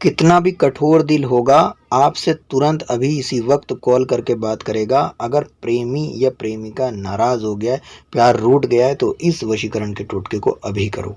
कितना भी कठोर दिल होगा, आपसे तुरंत अभी इसी वक्त कॉल करके बात करेगा। अगर प्रेमी या प्रेमिका नाराज हो गया है, प्यार रूठ गया है, तो इस वशीकरण के टोटके को अभी करो।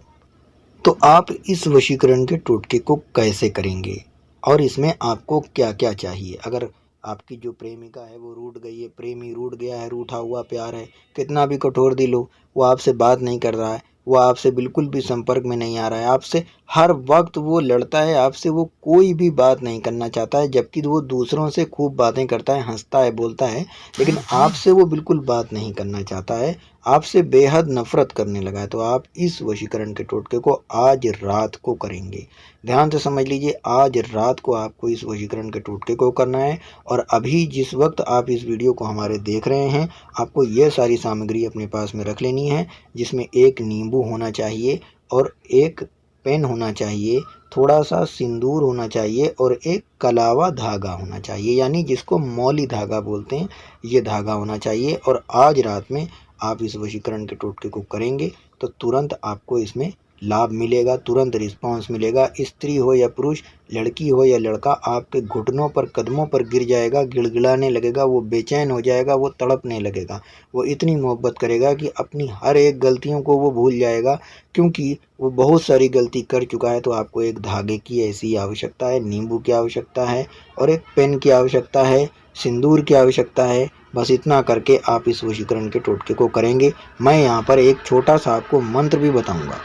तो आप इस वशीकरण के टोटके को कैसे करेंगे और इसमें आपको क्या क्या चाहिए? अगर आपकी जो प्रेमिका है वो रूठ गई है, प्रेमी रूठ गया है, रूठा हुआ प्यार है, कितना भी कठोर दिल हो, वो आपसे बात नहीं कर रहा है, वो आपसे बिल्कुल भी संपर्क में नहीं आ रहा है, आपसे हर वक्त वो लड़ता है, आपसे वो कोई भी बात नहीं करना चाहता है, जबकि वो दूसरों से खूब बातें करता है, हंसता है, बोलता है, लेकिन आपसे वो बिल्कुल बात नहीं करना चाहता है, आपसे बेहद नफरत करने लगा है। तो आप इस वशीकरण के टोटके को आज रात को करेंगे। ध्यान से समझ लीजिए, आज रात को आपको इस वशीकरण के टोटके को करना है। और अभी जिस वक्त आप इस वीडियो को हमारे देख रहे हैं, आपको यह सारी सामग्री अपने पास में रख लेनी है, जिसमें एक नींबू होना चाहिए और एक पेन होना चाहिए, थोड़ा सा सिंदूर होना चाहिए और एक कलावा धागा होना चाहिए, यानी जिसको मौली धागा बोलते हैं, ये धागा होना चाहिए। और आज रात में आप इस वशीकरण के टोटके को करेंगे तो तुरंत आपको इसमें लाभ मिलेगा, तुरंत रिस्पांस मिलेगा। स्त्री हो या पुरुष, लड़की हो या लड़का, आपके घुटनों पर, कदमों पर गिर जाएगा, गिड़गिड़ाने लगेगा, वो बेचैन हो जाएगा, वो तड़पने लगेगा, वो इतनी मोहब्बत करेगा कि अपनी हर एक गलतियों को वो भूल जाएगा, क्योंकि वो बहुत सारी गलती कर चुका है। तो आपको एक धागे की ऐसी आवश्यकता है, नींबू की आवश्यकता है और एक पेन की आवश्यकता है, सिंदूर की आवश्यकता है। बस इतना करके आप इस वशीकरण के टोटके को करेंगे। मैं यहाँ पर एक छोटा सा आपको मंत्र भी बताऊंगा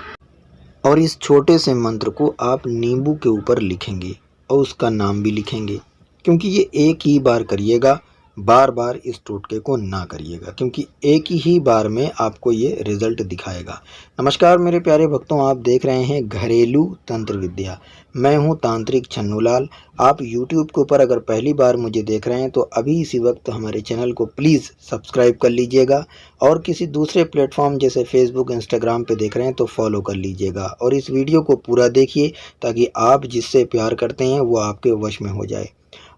और इस छोटे से मंत्र को आप नींबू के ऊपर लिखेंगे और उसका नाम भी लिखेंगे, क्योंकि ये एक ही बार करिएगा, बार बार इस टोटके को ना करिएगा, क्योंकि एक ही बार में आपको ये रिजल्ट दिखाएगा। नमस्कार मेरे प्यारे भक्तों, आप देख रहे हैं घरेलू तंत्र विद्या। मैं हूं तांत्रिक छन्नूलाल। आप YouTube के ऊपर अगर पहली बार मुझे देख रहे हैं तो अभी इसी वक्त हमारे चैनल को प्लीज़ सब्सक्राइब कर लीजिएगा, और किसी दूसरे प्लेटफॉर्म जैसे फेसबुक, इंस्टाग्राम पे देख रहे हैं तो फॉलो कर लीजिएगा। और इस वीडियो को पूरा देखिए ताकि आप जिससे प्यार करते हैं वो आपके वश में हो जाए।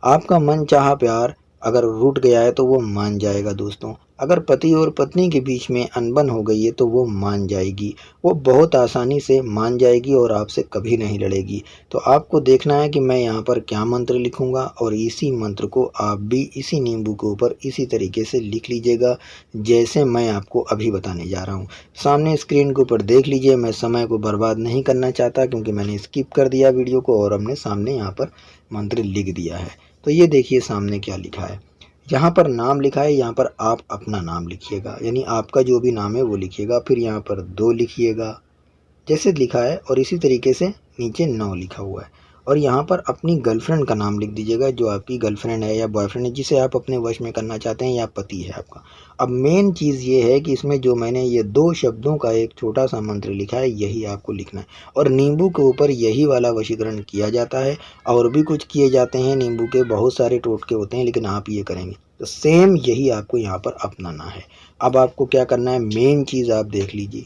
आपका मन चाहा प्यार अगर रूठ गया है तो वो मान जाएगा दोस्तों। अगर पति और पत्नी के बीच में अनबन हो गई है तो वो मान जाएगी, वो बहुत आसानी से मान जाएगी और आपसे कभी नहीं लड़ेगी। तो आपको देखना है कि मैं यहाँ पर क्या मंत्र लिखूँगा, और इसी मंत्र को आप भी इसी नींबू के ऊपर इसी तरीके से लिख लीजिएगा जैसे मैं आपको अभी बताने जा रहा हूँ। सामने स्क्रीन के ऊपर देख लीजिए, मैं समय को बर्बाद नहीं करना चाहता क्योंकि मैंने स्किप कर दिया वीडियो को और हमने सामने यहाँ पर मंत्र लिख दिया है। तो ये देखिए सामने क्या लिखा है। यहाँ पर नाम लिखा है, यहाँ पर आप अपना नाम लिखिएगा, यानी आपका जो भी नाम है वो लिखिएगा। फिर यहाँ पर 2 लिखिएगा जैसे लिखा है, और इसी तरीके से नीचे 9 लिखा हुआ है। और यहाँ पर अपनी गर्लफ्रेंड का नाम लिख दीजिएगा, जो आपकी गर्लफ्रेंड है या बॉयफ्रेंड है, जिसे आप अपने वश में करना चाहते हैं, या पति है आपका। अब मेन चीज़ ये है कि इसमें जो मैंने ये 2 शब्दों का एक छोटा सा मंत्र लिखा है, यही आपको लिखना है। और नींबू के ऊपर यही वाला वशीकरण किया जाता है, और भी कुछ किए जाते हैं, नींबू के बहुत सारे टोटके होते हैं, लेकिन आप ये करेंगे तो सेम यही आपको यहाँ पर अपनाना है। अब आपको क्या करना है, मेन चीज़ आप देख लीजिए,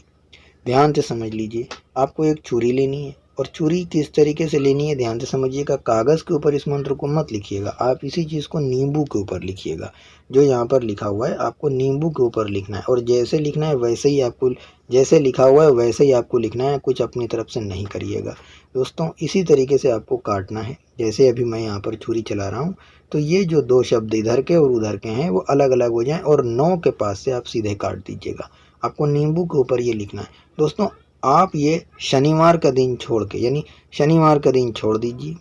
ध्यान से समझ लीजिए। आपको एक छुरी लेनी है, और छुरी किस तरीके से लेनी है ध्यान से समझिएगा। कागज़ के ऊपर इस मंत्र को मत लिखिएगा, आप इसी चीज़ को नींबू के ऊपर लिखिएगा। जो यहाँ पर लिखा हुआ है आपको नींबू के ऊपर लिखना है, और जैसे लिखना है वैसे ही आपको, जैसे लिखा हुआ है वैसे ही आपको लिखना है, कुछ अपनी तरफ से नहीं करिएगा दोस्तों। इसी तरीके से आपको काटना है, जैसे अभी मैं यहाँ पर छुरी चला रहा हूँ। तो ये जो 2 शब्द इधर के और उधर के हैं वो अलग अलग हो जाएं, और 9 के पास से आप सीधे काट दीजिएगा। आपको नींबू के ऊपर ये लिखना है दोस्तों। आप ये शनिवार का दिन छोड़ के, यानी शनिवार का दिन छोड़ दीजिए,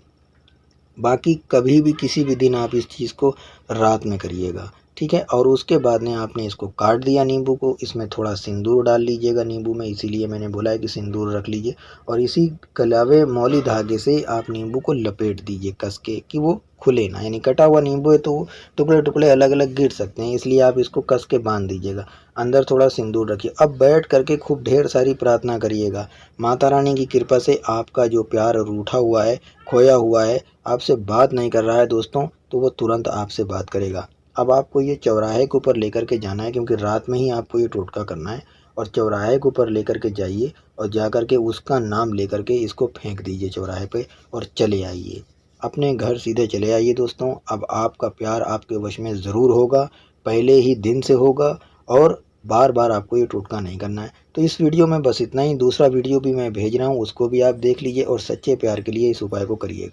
बाकी कभी भी किसी भी दिन आप इस चीज़ को रात में करिएगा, ठीक है। और उसके बाद में आपने इसको काट दिया नींबू को, इसमें थोड़ा सिंदूर डाल लीजिएगा नींबू में, इसीलिए मैंने बोला है कि सिंदूर रख लीजिए। और इसी कलावे मौली धागे से आप नींबू को लपेट दीजिए कस के, कि वो खुले ना, यानी कटा हुआ नींबू है तो टुकड़े टुकड़े अलग अलग गिर सकते हैं, इसलिए आप इसको कस के बांध दीजिएगा। अंदर थोड़ा सिंदूर रखिए। अब बैठ करके खूब ढेर सारी प्रार्थना करिएगा। माता रानी की कृपा से आपका जो प्यार रूठा हुआ है, खोया हुआ है, आपसे बात नहीं कर रहा है दोस्तों, तो वो तुरंत आपसे बात करेगा। अब आपको ये चौराहे के ऊपर लेकर के जाना है, क्योंकि रात में ही आपको ये टोटका करना है। और चौराहे के ऊपर लेकर के जाइए, और जा कर के उसका नाम लेकर के इसको फेंक दीजिए चौराहे पे, और चले आइए अपने घर, सीधे चले आइए दोस्तों। अब आपका प्यार आपके वश में ज़रूर होगा, पहले ही दिन से होगा, और बार बार आपको ये टोटका नहीं करना है। तो इस वीडियो में बस इतना ही। दूसरा वीडियो भी मैं भेज रहा हूँ, उसको भी आप देख लीजिए, और सच्चे प्यार के लिए इस उपाय को करिएगा।